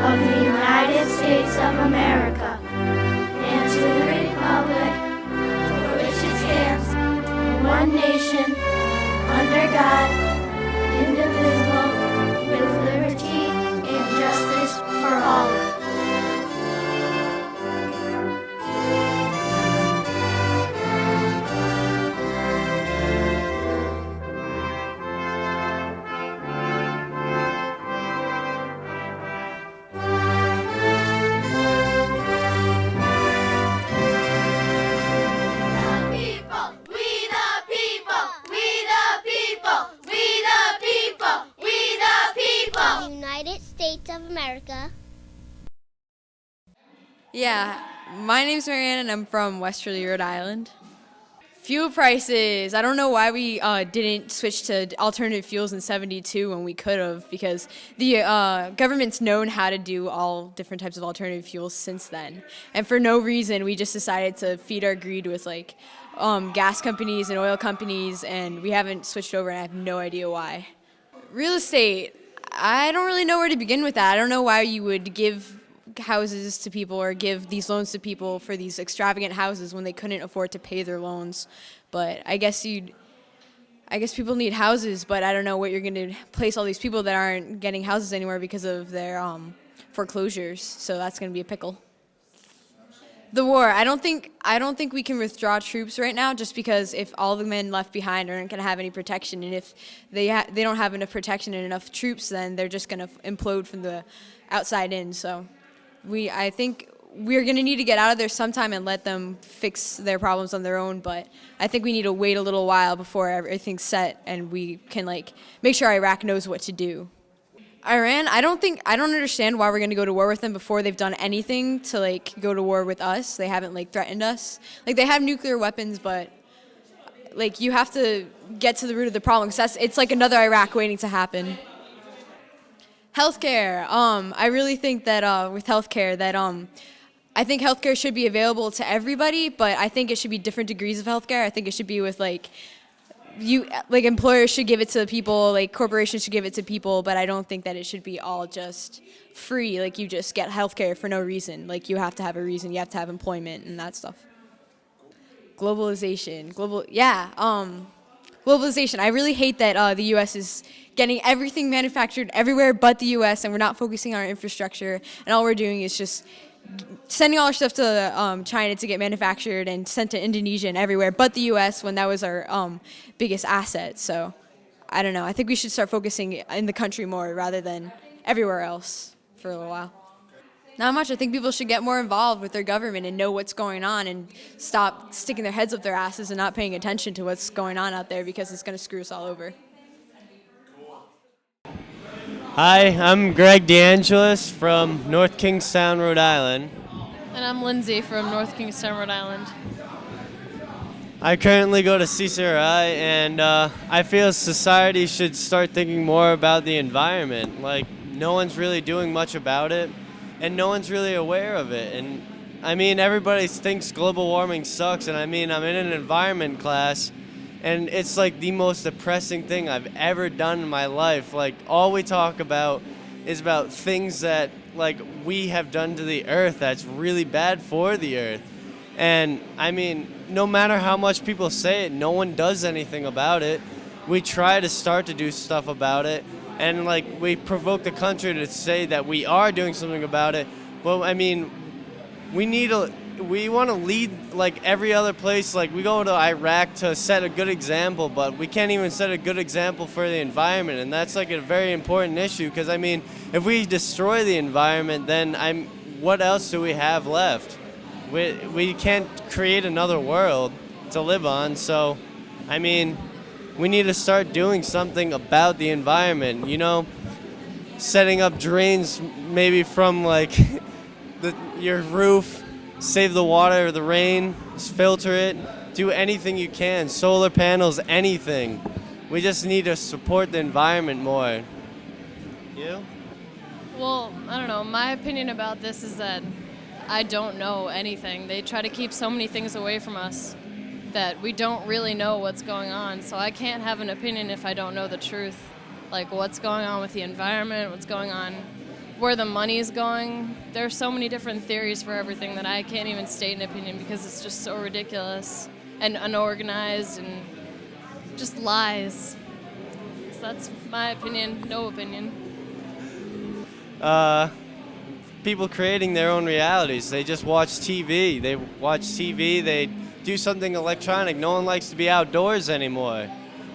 of the United States of America and to the republic for which it stands, one nation, under God, indivisible, with liberty and justice for all. States of America. Yeah, my name's Marianne and I'm from Westerly, Rhode Island. Fuel prices. I don't know why we didn't switch to alternative fuels in '72 when we could have, because the government's known how to do all different types of alternative fuels since then. And for no reason, we just decided to feed our greed with like gas companies and oil companies, and we haven't switched over, and I have no idea why. Real estate. I don't really know where to begin with that. I don't know why you would give houses to people or give these loans to people for these extravagant houses when they couldn't afford to pay their loans. But I guess people need houses, but I don't know what you're going to place all these people that aren't getting houses anymore because of their foreclosures. So that's going to be a pickle. The war. I don't think we can withdraw troops right now, just because if all the men left behind aren't going to have any protection, and if they don't have enough protection and enough troops, then they're just going to implode from the outside in. So I think we're going to need to get out of there sometime and let them fix their problems on their own. But I think we need to wait a little while before everything's set and we can make sure Iraq knows what to do. Iran, I don't understand why we're going to go to war with them before they've done anything to go to war with us. They haven't threatened us. They have nuclear weapons, but you have to get to the root of the problem, because it's like another Iraq waiting to happen. Healthcare. I really think that with healthcare I think healthcare should be available to everybody, but I think it should be different degrees of healthcare. I think it should be with employers should give it to people, corporations should give it to people, but I don't think that it should be all just free. You just get healthcare for no reason. You have to have a reason. You have to have employment and that stuff. Globalization. Globalization. I really hate that the U.S. is getting everything manufactured everywhere but the U.S., and we're not focusing on our infrastructure, and all we're doing is just sending all our stuff to China to get manufactured and sent to Indonesia and everywhere but the U.S. when that was our biggest asset. So I don't know. I think we should start focusing in the country more rather than everywhere else for a little while. Not much. I think people should get more involved with their government and know what's going on and stop sticking their heads up their asses and not paying attention to what's going on out there, because it's going to screw us all over. Hi, I'm Greg DeAngelis from North Kingstown, Rhode Island. And I'm Lindsey from North Kingstown, Rhode Island. I currently go to CCRI, and I feel society should start thinking more about the environment. No one's really doing much about it, and no one's really aware of it. And everybody thinks global warming sucks, and I'm in an environment class, and it's the most depressing thing I've ever done in my life. All we talk about is about things that we have done to the earth that's really bad for the earth. And no matter how much people say it, no one does anything about it. We try to start to do stuff about it, and we provoke the country to say that we are doing something about it. Well, we want to lead every other place. We go to Iraq to set a good example, but we can't even set a good example for the environment, and that's a very important issue, because if we destroy the environment, then what else do we have left? We can't create another world to live on, so we need to start doing something about the environment, setting up drains maybe from your roof. Save the water, the rain, filter it, do anything you can, solar panels, anything. We just need to support the environment more. You? Well, I don't know. My opinion about this is that I don't know anything. They try to keep so many things away from us that we don't really know what's going on. So I can't have an opinion if I don't know the truth. What's going on with the environment, what's going on where the money's going. There's so many different theories for everything that I can't even state an opinion because it's just so ridiculous and unorganized and just lies. So that's my opinion, no opinion. People creating their own realities. They just watch TV. They do something electronic. No one likes to be outdoors anymore.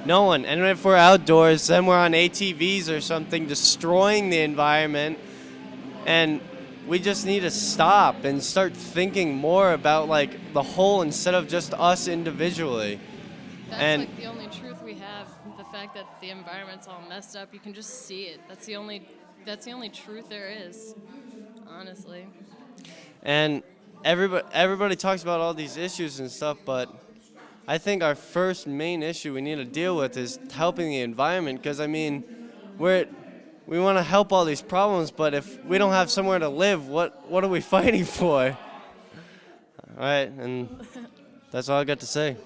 No one. And if we're outdoors, then we're on ATVs or something, destroying the environment. And we just need to stop and start thinking more about like the whole instead of just us individually. That's And like the only truth we have. The fact that the environment's all messed up, you can just see it. That's the only truth there is, honestly. And everybody talks about all these issues and stuff, but I think our first main issue we need to deal with is helping the environment. Because I mean, we want to help all these problems, but if we don't have somewhere to live, what are we fighting for? All right, and that's all I got to say.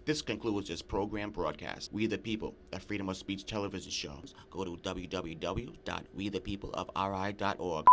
This concludes this program broadcast. We the People, a freedom of speech television show. Go to www.wethepeopleofri.org.